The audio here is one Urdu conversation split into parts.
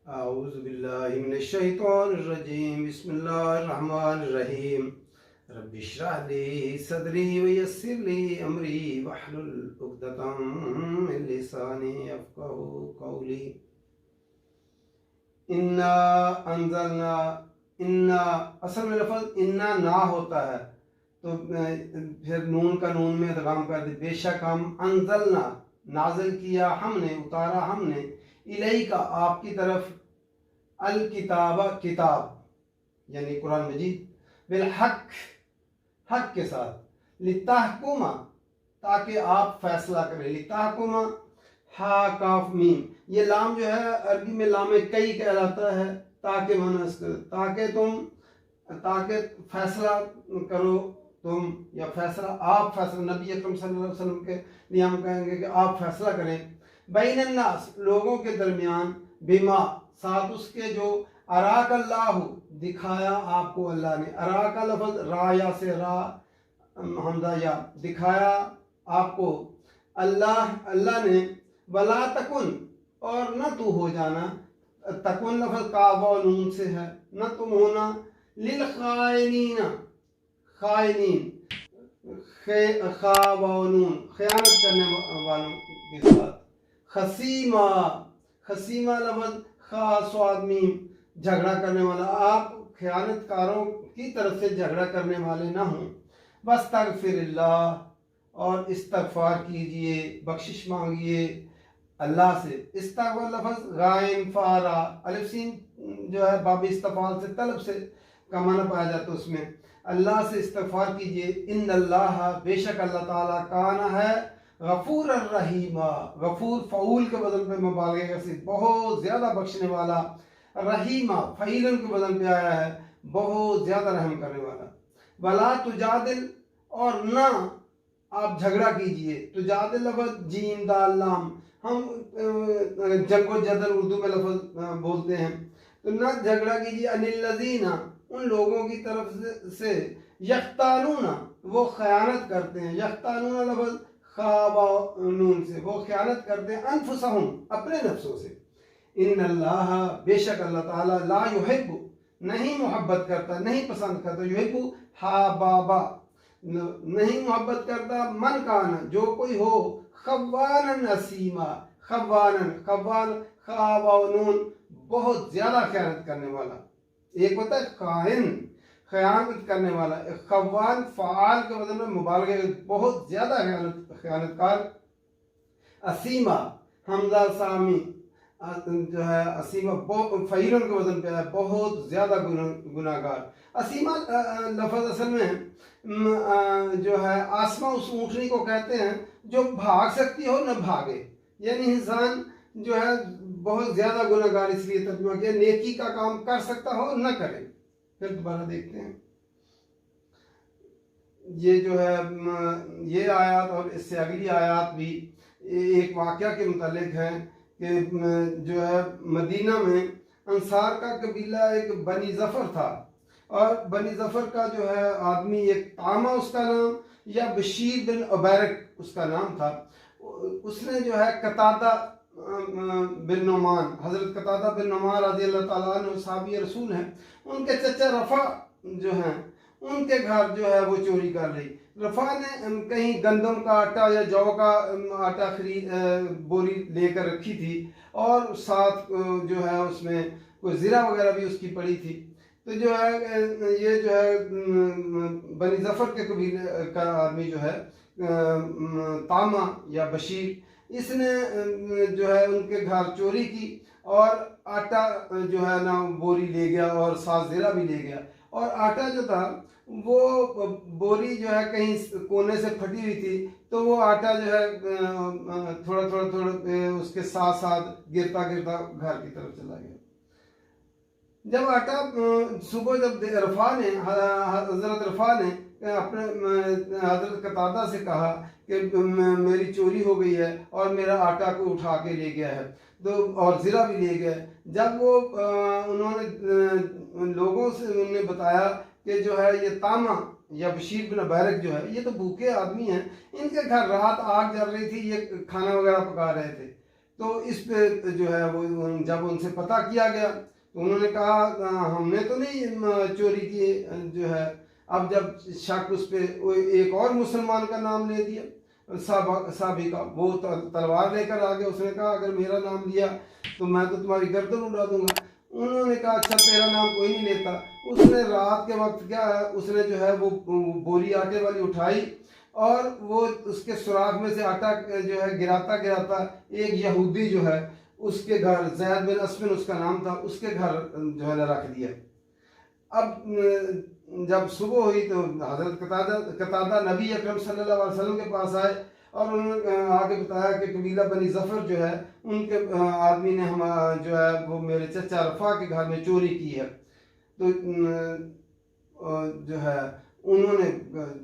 اعوذ باللہ من الشیطان الرجیم بسم اللہ الرحمن الرحیم رب اشرح لی صدری ویسر لی امری واحلل عقدۃ من لسانی یفقہوا قولی انا انزلنا انا اصل میں لفظ انا نہ ہوتا ہے تو پھر نون کا نون میں ادغام کر دے، بے شک ہم انزلنا نازل کیا ہم نے، اتارا ہم نے، الیک آپ کی طرف، الکتاب کتاب یعنی قرآن مجید، بالحق حق کے ساتھ، لتحکم تاکہ آپ فیصلہ کریں، لتحکم ہا کاف میم، یہ لام جو ہے عربی میں لام کئی کہلاتا ہے، تاکہ منس تاکہ فیصلہ کرو تم، یا فیصلہ آپ، فیصلہ نبی اکرم صلی اللہ علیہ وسلم کے لیے ہم کہیں گے کہ آپ فیصلہ کریں، بین الناس لوگوں کے درمیان، بما ساتھ اس کے جو اراک اللہ دکھایا آپ کو اللہ نے، اراک کا لفظ را یا سے را حمزہ یا، دکھایا آپ کو اللہ نے، ولا تکن اور نہ تو ہو جانا، تکن لفظ کاف و نون سے ہے، نہ تم ہونا، للخائنین خائنین خا و نون خیانت کرنے والوں کے ساتھ، خصیمہ خصیمہ لفظ خاص آدمی جھگڑا کرنے والا، آپ خیانت کاروں کی طرف سے جھگڑا کرنے والے نہ ہوں، واستغفر اللہ اور استغفار کیجئے، بخشش مانگیے اللہ سے، استغفار لفظ غائن فارا الف سین جو ہے باب استفعال سے طلب سے کا معنی پایا جاتا ہے، اس میں اللہ سے استغفار کیجئے، ان اللہ بے شک اللہ تعالیٰ کانا ہے غفور الرحیم، غفور فعول کے وزن پہ مبالغہ کا صیغہ، بہت زیادہ بخشنے والا، رحیمہ فعیل کے وزن پہ آیا ہے، بہت زیادہ رحم کرنے والا، ولا تجادل اور نہ آپ جھگڑا کیجئے، تجادل لفظ جیم دال لام، ہم جنگ و جدل اردو میں لفظ بولتے ہیں، تو نہ جھگڑا کیجئے، ان الذین ان لوگوں کی طرف سے، یختانون وہ خیانت کرتے ہیں، یختانون لفظ خواب نون سے، وہ خیانت کرتے ہیں، انفسہم اپنے نفسوں سے، ان اللہ بے شک اللہ تعالیٰ، لا یحب نہیں محبت کرتا، نہیں پسند کرتا، یحب ہا بابا نہیں محبت کرتا، من کانا جو کوئی ہو، خوانن اسیما، خوان خواب و نون بہت زیادہ خیانت کرنے والا، ایک ہوتا ہے خائن خیانت کرنے والا، خوان فعال کے وزن میں مبالغہ بہت زیادہ خیانت کار، اسیمہ حمزہ سامی جو ہے، اسیمہ فعیلن کے وزن پہ ہے، بہت زیادہ گناہ گار، اسیمہ لفظ اصل میں جو ہے آسما اس اونٹنی کو کہتے ہیں جو بھاگ سکتی ہو نہ بھاگے، یعنی انسان جو ہے بہت زیادہ گناہ گار، اس لیے ترجمہ کیا، نیکی کا کام کر سکتا ہو نہ کرے۔ پھر دوبارہ دیکھتے ہیں یہ جو ہے یہ آیات اور اس سے اگلی آیات بھی ایک واقعہ کے متعلق ہے کہ جو ہے مدینہ میں انصار کا قبیلہ ایک بنی ظفر تھا، اور بنی ظفر کا جو ہے آدمی، ایک طامہ اس کا نام یا بشیر بن عبیرک اس کا نام تھا، اس نے جو ہے قتادہ بن نعمان، حضرت قتادہ بن نعمان رضی اللہ تعالیٰ عنہ صحابی رسول ہیں، ان کے چچا رفع جو ہیں ان کے گھر جو ہے وہ چوری کر رہی، رفع نے کہیں گندم کا آٹا یا جو کا آٹا بوری لے کر رکھی تھی، اور ساتھ جو ہے اس میں کوئی زرہ وغیرہ بھی اس کی پڑی تھی، تو جو ہے یہ جو ہے بنی ظفر کے قبیلے کا آدمی جو ہے طامہ یا بشیر، اس نے جو ہے ان کے گھر چوری کی، اور آٹا جو ہے نا بوری لے گیا اور ساتھ زرہ بھی لے گیا، اور آٹا جو تھا وہ بوری جو ہے کہیں کونے سے پھٹی ہوئی تھی، تو وہ آٹا جو ہے تھوڑا اس کے ساتھ ساتھ گرتا گھر کی طرف چلا گیا۔ جب آٹا صبح جب حضرت رفع نے اپنے حضرت قتادہ سے کہا کہ میری چوری ہو گئی ہے اور میرا آٹا کو اٹھا کے لے گیا ہے، تو اور زرہ بھی لے گیا، جب وہ انہوں نے لوگوں سے انہوں نے بتایا کہ جو ہے یہ طامہ یا بشیر بن عبیرک جو ہے یہ تو بھوکے آدمی ہیں، ان کے گھر رات آگ جل رہی تھی، یہ کھانا وغیرہ پکا رہے تھے، تو اس پہ جو ہے وہ جب ان سے پتہ کیا گیا تو انہوں نے کہا ہم نے تو نہیں چوری کی جو ہے. اب جب شک اس پہ ایک اور مسلمان کا نام لے دیا صحابی کا, وہ تلوار لے کر آگے, اس نے کہا اگر میرا نام لیا تو میں تو تمہاری گردن اڑا دوں گا. انہوں نے کہا اچھا تیرا نام کوئی نہیں لیتا. اس نے رات کے وقت کیا ہے, اس نے جو ہے وہ بوری آٹے والی اٹھائی اور وہ اس کے سوراخ میں سے آٹا جو ہے گراتا گراتا ایک یہودی جو ہے اس کے گھر, زید بن اسفن اس کا نام تھا, اس کے گھر جو ہے رکھ دیا. اب جب صبح ہوئی تو حضرت قتادہ نبی اکرم صلی اللہ علیہ وسلم کے پاس آئے اور انہوں نے آگے بتایا کہ قبیلہ بنی ظفر جو ہے ان کے آدمی نے جو ہے وہ میرے چچا رفا کے گھر میں چوری کی ہے. تو جو ہے انہوں نے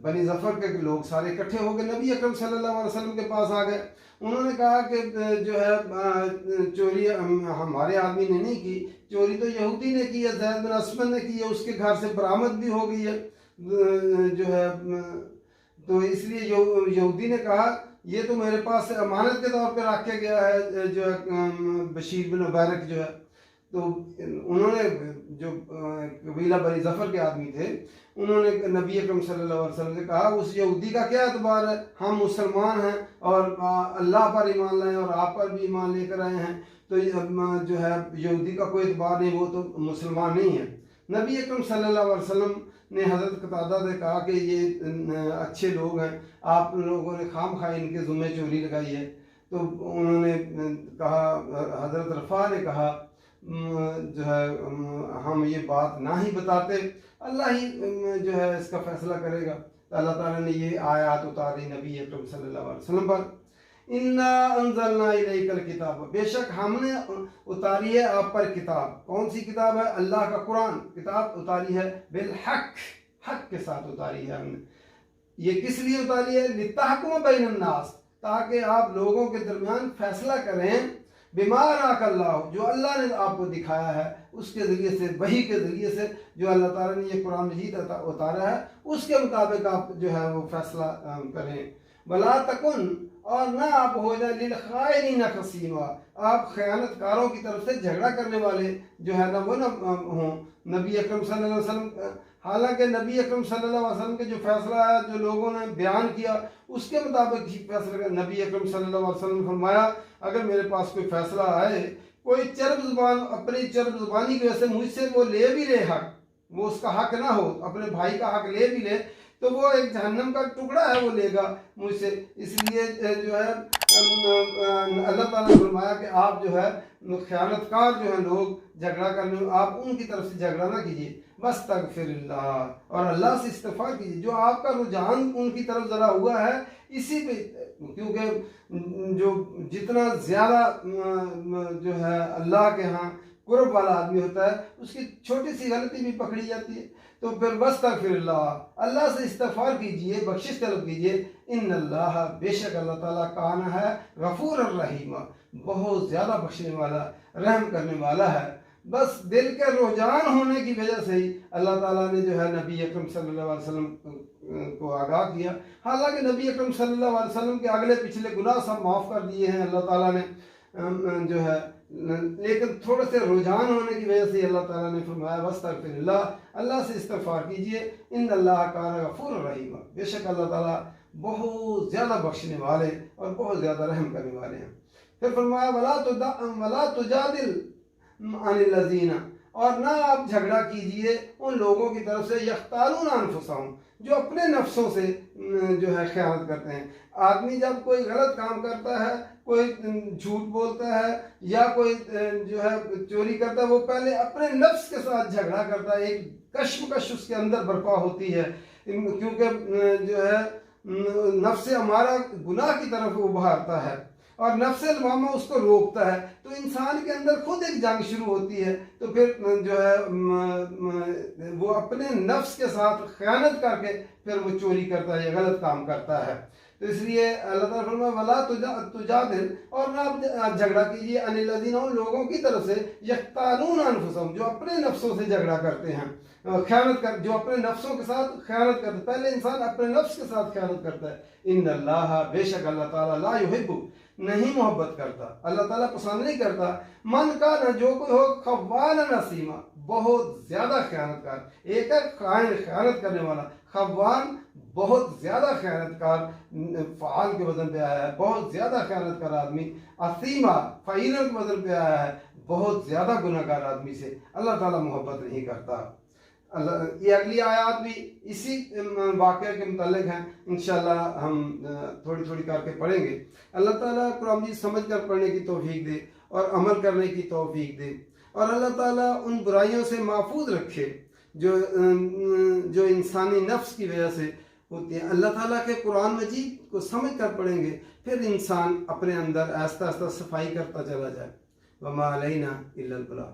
بنی ظفر کے لوگ سارے اکٹھے ہو گئے, نبی اکرم صلی اللہ علیہ وسلم کے پاس آ گئے. انہوں نے کہا کہ جو ہے چوری ہمارے آدمی نے نہیں کی, چوری تو یہودی نے کی ہے, زید بن اسفن نے کی ہے, اس کے گھر سے برآمد بھی ہو گئی ہے جو ہے. تو اس لیے یہودی نے کہا یہ تو میرے پاس امانت کے طور پہ رکھا گیا ہے جو ہے بشیر بن مبارک جو ہے. تو انہوں نے جو قبیلہ بنی ظفر کے آدمی تھے انہوں نے نبی اکرم صلی اللہ علیہ وسلم سے کہا اس یہودی کا کیا اعتبار ہے, ہم مسلمان ہیں اور اللہ پر ایمان لائے اور آپ پر بھی ایمان لے کر آئے ہیں, تو جو ہے یہودی کا کوئی اعتبار نہیں, وہ تو مسلمان نہیں ہے. نبی اکرم صلی اللہ علیہ وسلم نے حضرت قتادہ سے کہا کہ یہ اچھے لوگ ہیں, آپ لوگوں نے خام خواہ ان کے ذمہ چوری لگائی ہے. تو انہوں نے کہا, حضرت رفا نے کہا جو ہے ہم یہ بات نہ ہی بتاتے, اللہ ہی جو ہے اس کا فیصلہ کرے گا. تو اللہ تعالیٰ نے یہ آیات اتاری نبی اکرم صلی اللہ علیہ وسلم پر, انا انزلنا الیک الکتاب, بے شک ہم نے اتاری ہے آپ پر کتاب. کون سی کتاب ہے؟ اللہ کا قرآن. کتاب اتاری ہے بالحق, حق کے ساتھ اتاری ہے ہم نے. یہ کس لیے اتاری ہے؟ لتحکم بین الناس, تاکہ آپ لوگوں کے درمیان فیصلہ کریں. بما اراک اللہ, جو اللہ نے آپ کو دکھایا ہے اس کے ذریعے سے, وحی کے ذریعے سے جو اللہ تعالیٰ نے یہ قرآن مجید اتارا ہے اس کے مطابق آپ جو ہے وہ فیصلہ کریں. ولا تکن, اور نہ آپ ہو جائیں للخائنین خصیما, آپ خیانت کاروں کی طرف سے جھگڑا کرنے والے جو ہے نا وہ نہ ہوں. نبی اکرم صلی اللہ علیہ وسلم, حالانکہ نبی اکرم صلی اللہ علیہ وسلم کے جو فیصلہ ہے جو لوگوں نے بیان کیا اس کے مطابق ہی فیصلہ کیا. نبی اکرم صلی اللہ علیہ وسلم نے فرمایا اگر میرے پاس کوئی فیصلہ آئے, کوئی چرب زبان اپنی چرب زبانی کی وجہ سے مجھ سے وہ لے بھی لے حق, وہ اس کا حق نہ ہو, اپنے بھائی کا حق لے بھی لے, تو وہ ایک جہنم کا ٹکڑا ہے وہ لے گا مجھ سے. اس لیے جو ہے اللہ تعالیٰ نے فرمایا کہ آپ جو ہے خیانت کار جو ہیں لوگ جھگڑا کرنے, آپ ان کی طرف سے جھگڑا نہ کیجیے. واستغفر اللہ, اور اللہ سے استغفار کیجیے. جو آپ کا رجحان ان کی طرف ذرا ہوا ہے اسی پہ, کیونکہ جو جتنا زیادہ جو ہے اللہ کے ہاں قرب والا آدمی ہوتا ہے اس کی چھوٹی سی غلطی بھی پکڑی جاتی ہے. تو پھر واستغفر اللہ, اللہ سے استغفار کیجئے, بخشش طلب کیجئے. ان اللہ, بے شک اللہ تعالیٰ کان ہے غفور الرحیم, بہت زیادہ بخشنے والا, رحم کرنے والا ہے. بس دل کے رجحان ہونے کی وجہ سے ہی اللہ تعالیٰ نے جو ہے نبی اکرم صلی اللہ علیہ وسلم کو آگاہ کیا. حالانکہ نبی اکرم صلی اللہ علیہ وسلم کے اگلے پچھلے گناہ سب معاف کر دیے ہیں اللہ تعالیٰ نے جو ہے, لیکن تھوڑے سے رجحان ہونے کی وجہ سے اللہ تعالیٰ نے فرمایا واستغفر اللہ, اللہ سے استغفار کیجئے. ان اللہ کان غفور الرحیم, بے شک اللہ تعالیٰ بہت زیادہ بخشنے والے اور بہت زیادہ رحم کرنے والے ہیں. پھر فرمایا ولا تجادل عن الذین, اور نہ آپ جھگڑا کیجئے ان لوگوں کی طرف سے یختالون انفسہم, جو اپنے نفسوں سے جو ہے خیانت کرتے ہیں. آدمی جب کوئی غلط کام کرتا ہے, کوئی جھوٹ بولتا ہے یا کوئی جو ہے چوری کرتا ہے, وہ پہلے اپنے نفس کے ساتھ جھگڑا کرتا ہے, ایک کشمکش اس کے اندر برپا ہوتی ہے, کیونکہ جو ہے نفس ہمارا گناہ کی طرف ابھارتا ہے اور نفس لوامہ اس کو روکتا ہے. تو انسان کے اندر خود ایک جنگ شروع ہوتی ہے, تو پھر جو ہے وہ اپنے نفس کے ساتھ خیانت کر کے پھر وہ چوری کرتا ہے یا غلط کام کرتا ہے. تو اس لیے اللہ تعالیٰ فرمایا ولا تجادل, اور نہ آپ جھگڑا کیجیے عن الذین, ان لوگوں کی طرف سے یختالون انفسہم, جو اپنے نفسوں سے جھگڑا کرتے ہیں. خیانت کر، جو اپنے نفسوں کے ساتھ خیانت کرتا ہے، پہلے انسان اپنے نفس کے ساتھ خیانت کرتا ہے. ان اللہ، بے شک اللہ تعالیٰ، لا یحب، نہیں محبت کرتا، اللہ تعالیٰ پسند نہیں کرتا، من کا نہ، جو کوئی ہو، خوانا نسیما، بہت زیادہ خیانت کار. ایک ہے خائن، خیانت کرنے والا، خوان بہت زیادہ خیانت کار، فعال کے وزن پہ آیا ہے، بہت زیادہ خیانت کار آدمی. اسیما فعیل کے وزن پہ آیا ہے، بہت زیادہ گناہ گار آدمی سے اللہ تعالیٰ محبت نہیں کرتا. یہ اگلی آیات بھی اسی واقعہ کے متعلق ہیں، انشاءاللہ ہم تھوڑی تھوڑی کر کے پڑھیں گے. اللہ تعالیٰ قرآن مجید سمجھ کر پڑھنے کی توفیق دے اور عمل کرنے کی توفیق دے، اور اللہ تعالیٰ ان برائیوں سے محفوظ رکھے جو انسانی نفس کی وجہ سے ہوتی ہیں. اللہ تعالیٰ کے قرآن مجید کو سمجھ کر پڑھیں گے، پھر انسان اپنے اندر آہستہ آہستہ صفائی کرتا چلا جائے. وما علینا الا البلاغ.